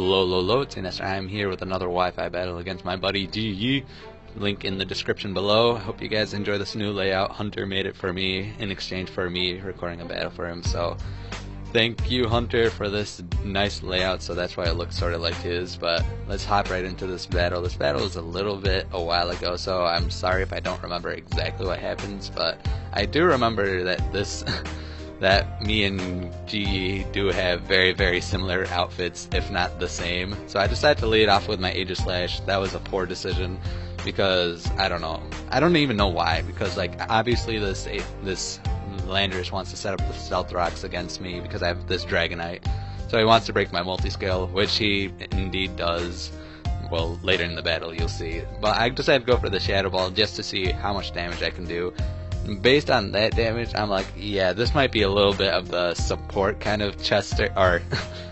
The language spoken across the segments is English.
Hello, Xerneas. I'm here with another Wi-Fi battle against my buddy GYee. Link in the description below. Hope you guys enjoy this new layout. Hunter made it for me in exchange for me recording a battle for him. So thank you, Hunter, for this nice layout. So that's why it looks sort of like his. But let's hop right into this battle. This battle was a little bit a while ago, so I'm sorry if I don't remember exactly what happens. But I do remember that this. That me and GYee do have very similar outfits, if not the same. So I decided to lead off with my Aegislash. That was a poor decision because I don't know. I don't even know why. Because like obviously this Landorus wants to set up the Stealth Rocks against me because I have this Dragonite. So he wants to break my multi-scale, which he indeed does. Well, later in the battle you'll see. But I decided to go for the Shadow Ball just to see how much damage I can do. Based on that damage, I'm like, yeah, this might be a little bit of the support kind of Chester, or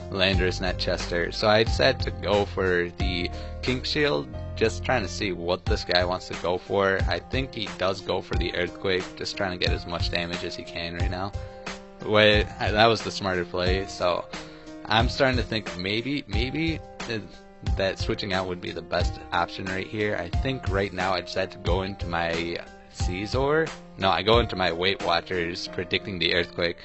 Landorus, not Chester. So I decided to go for the Kink Shield, just trying to see what this guy wants to go for. I think he does go for the Earthquake, just trying to get as much damage as he can right now. That was the smarter play, so I'm starting to think maybe that switching out would be the best option right here. I think right now I decided to go into my Scizor. No, I go into my Weight Watchers, predicting the Earthquake.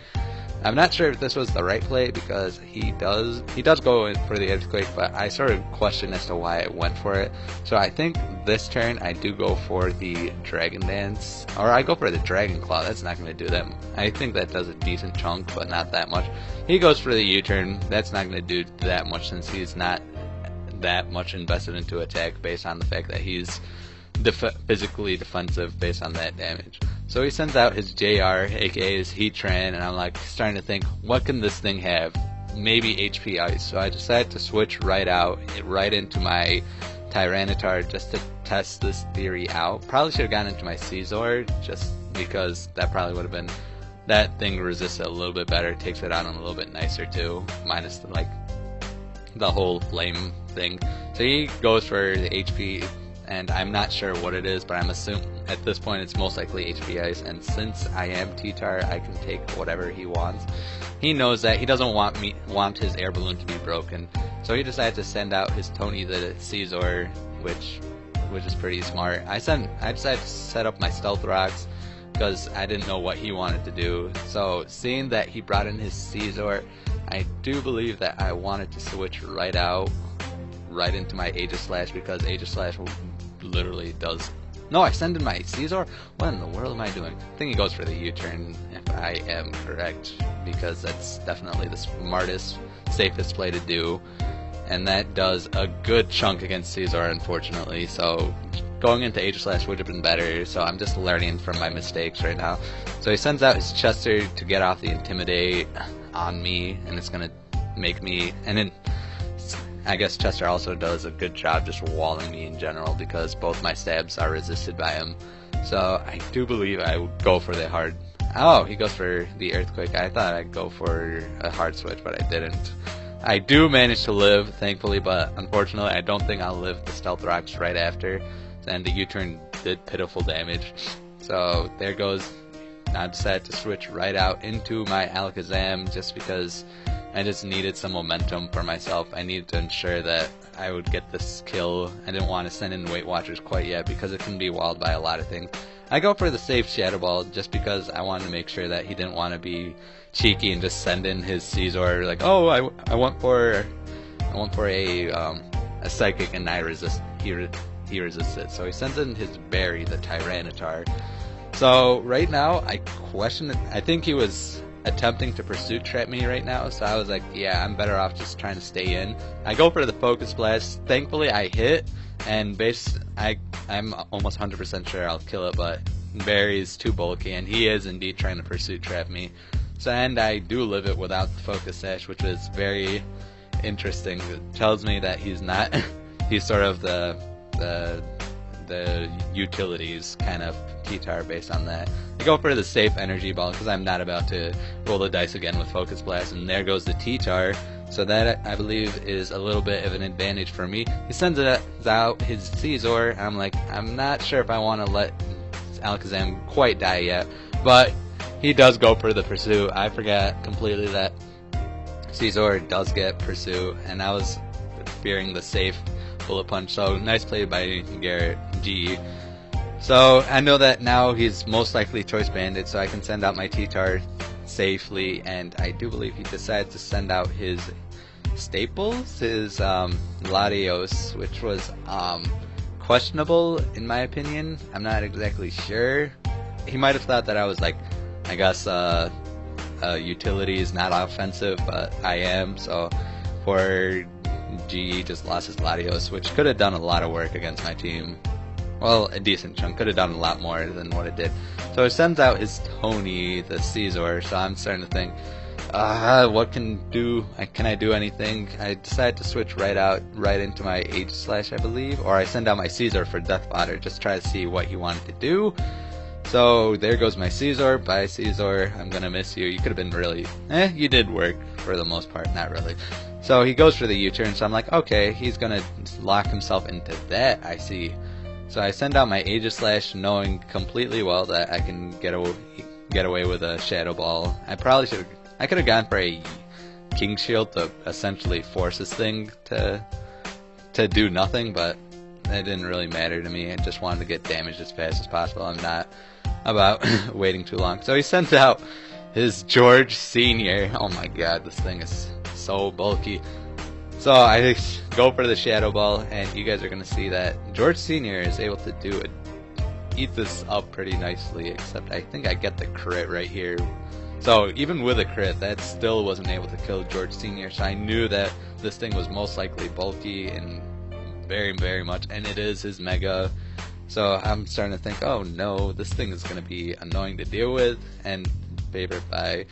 I'm not sure if this was the right play because he does go in for the Earthquake, but I sort of question as to why I went for it. So I think this turn I do go for the Dragon Dance, or I go for the Dragon Claw. That's not going to do that. I think that does a decent chunk, but not that much. He goes for the U-turn. That's not going to do that much since he's not that much invested into attack based on the fact that he's physically defensive based on that damage. So he sends out his JR, aka his Heatran, and I'm like starting to think, what can this thing have? Maybe HP Ice. So I decided to switch right into my Tyranitar just to test this theory out. Probably should have gone into my Scizor just because that probably would have been, that thing resists it a little bit better, takes it out on a little bit nicer too, minus the whole flame thing. So he goes for the HP, and I'm not sure what it is, but I'm assuming at this point it's most likely HP Ice, and since I am T-Tar, I can take whatever he wants. He knows that. He doesn't want his air balloon to be broken, so he decided to send out his Tony the Scizor, which is pretty smart. I decided to set up my Stealth Rocks because I didn't know what he wanted to do. So seeing that he brought in his Scizor, I do believe that I wanted to switch right into my Aegislash because Aegislash literally does. No, I send in my Scizor? What in the world am I doing? I think he goes for the U-turn if I am correct, because that's definitely the smartest, safest play to do. And that does a good chunk against Scizor, unfortunately. So going into Aegislash would have been better, so I'm just learning from my mistakes right now. So he sends out his Chester to get off the Intimidate on me, and it's going to make me, and then I guess Chester also does a good job just walling me in general because both my stabs are resisted by him. So I do believe I would go for the hard. Oh, he goes for the Earthquake. I thought I'd go for a hard switch, but I didn't. I do manage to live, thankfully, but unfortunately I don't think I'll live the Stealth Rocks right after. And the U-turn did pitiful damage. So there goes. I decided to switch right out into my Alakazam just because I just needed some momentum for myself. I needed to ensure that I would get this kill. I didn't want to send in Weight Watchers quite yet because it can be walled by a lot of things. I go for the safe Shadow Ball just because I wanted to make sure that he didn't want to be cheeky and just send in his Scizor like, oh, I went for a Psychic and he resists it. So he sends in his Berry, the Tyranitar. So right now I question it. I think he was attempting to Pursuit Trap me right now, so I was like, yeah, I'm better off just trying to stay in. I go for the Focus Blast. Thankfully I hit, and I'm almost 100% sure I'll kill it, but Barry's too bulky, and he is indeed trying to Pursuit Trap me. So, and I do live it without the Focus Sash, which is very interesting. It tells me that he's not, he's sort of the utilities kind of T-Tar based on that. I go for the safe Energy Ball because I'm not about to roll the dice again with Focus Blast, and there goes the T-Tar. So that, I believe, is a little bit of an advantage for me. He sends out his Scizor. I'm like, I'm not sure if I want to let Alakazam quite die yet, but he does go for the Pursuit. I forgot completely that Scizor does get Pursuit, and that was fearing the safe bullet punch. So nice play by GYee. So I know that now he's most likely choice banded, so I can send out my T-Tar safely, and I do believe he decided to send out his staples, his Latios, which was questionable in my opinion. I'm not exactly sure. He might have thought that I was like, I guess utility is not offensive, but I am. So for GYee just lost his Latios, which could have done a lot of work against my team. Well, a decent chunk. Could have done a lot more than what it did. So it sends out his Tony, the Caesar. So I'm starting to think, what can I do anything? I decided to switch right into my H/, I believe, or I send out my Caesar for Death Fodder, just try to see what he wanted to do. So there goes my Caesar. Bye, Caesar. I'm gonna miss you. You could have been really, you did work for the most part, not really. So he goes for the U-turn. So I'm like, okay, he's gonna lock himself into that. I see. So I send out my Aegislash, knowing completely well that I can get away with a Shadow Ball. I could have gone for a King Shield to essentially force this thing to do nothing, but it didn't really matter to me. I just wanted to get damaged as fast as possible. I'm not about waiting too long. So he sends out his George Sr. Oh my god, this thing is so bulky. So I go for the Shadow Ball, and you guys are going to see that George Sr. is able to eat this up pretty nicely, except I think I get the crit right here. So even with a crit, that still wasn't able to kill George Sr., so I knew that this thing was most likely bulky and very, very much, and it is his Mega. So I'm starting to think, oh no, this thing is going to be annoying to deal with, and favored by...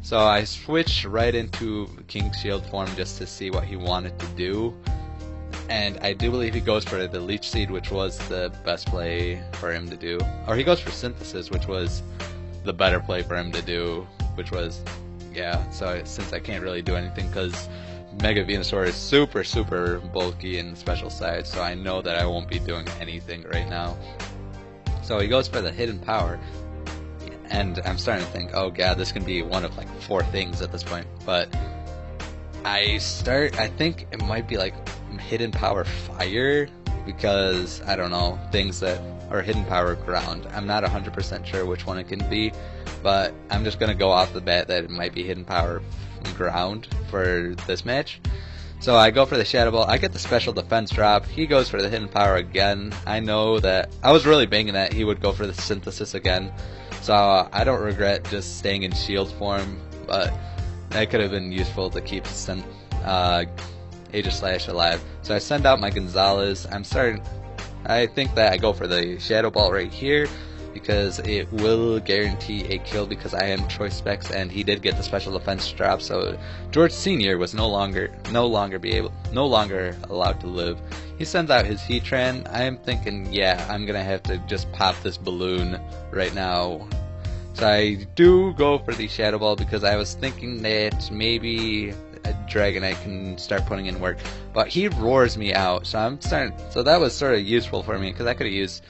So I switched right into King Shield form just to see what he wanted to do. And I do believe he goes for the Leech Seed, which was the best play for him to do. Or he goes for Synthesis, which was the better play for him to do, which was, yeah, so since I can't really do anything because Mega Venusaur is super, super bulky in the special side, so I know that I won't be doing anything right now. So he goes for the Hidden Power. And I'm starting to think, oh god, this can be one of like 4 things at this point. But I think it might be like Hidden Power Fire, because, I don't know, things that are Hidden Power Ground. I'm not 100% sure which one it can be, but I'm just going to go off the bat that it might be Hidden Power Ground for this match. So I go for the Shadow Ball, I get the special defense drop, he goes for the Hidden Power again. I know that, I was really banking that he would go for the Synthesis again. So I don't regret just staying in shield form, but that could have been useful to keep Aegislash alive. So I send out my Gonzalez. I think that I go for the Shadow Ball right here because it will guarantee a kill because I am choice specs, and he did get the special defense drop. So George Sr. was no longer allowed to live. He sends out his Heatran. I am thinking, yeah, I'm gonna have to just pop this balloon right now. So I do go for the Shadow Ball because I was thinking that maybe a Dragonite can start putting in work, but he roars me out. So so that was sort of useful for me because I could have used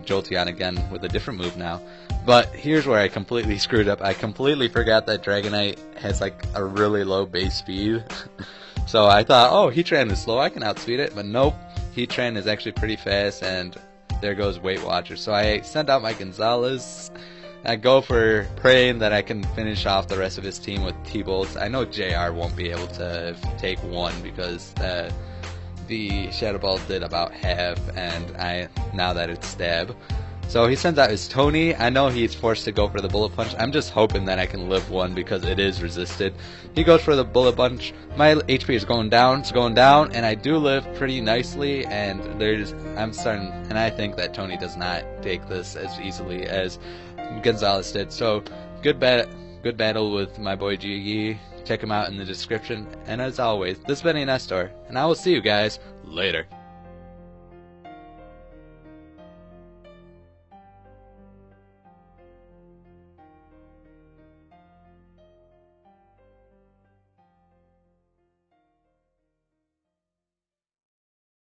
Jolteon again with a different move now. But here's where I completely screwed up. I completely forgot that Dragonite has like a really low base speed. So I thought, oh, Heatran is slow, I can outspeed it, but nope, Heatran is actually pretty fast, and there goes Weight Watcher. So I send out my Gonzalez. I go for praying that I can finish off the rest of his team with T-Bolts. I know JR won't be able to take one because the Shadow Ball did about half, and now that it's Stab. So he sends out his Tony. I know he's forced to go for the Bullet Punch. I'm just hoping that I can live one because it is resisted. He goes for the Bullet Punch. My HP is going down. It's going down, and I do live pretty nicely. And I think that Tony does not take this as easily as Gonzalez did. So good battle with my boy GYee. Check him out in the description. And as always, this has been Nestor, and I will see you guys later.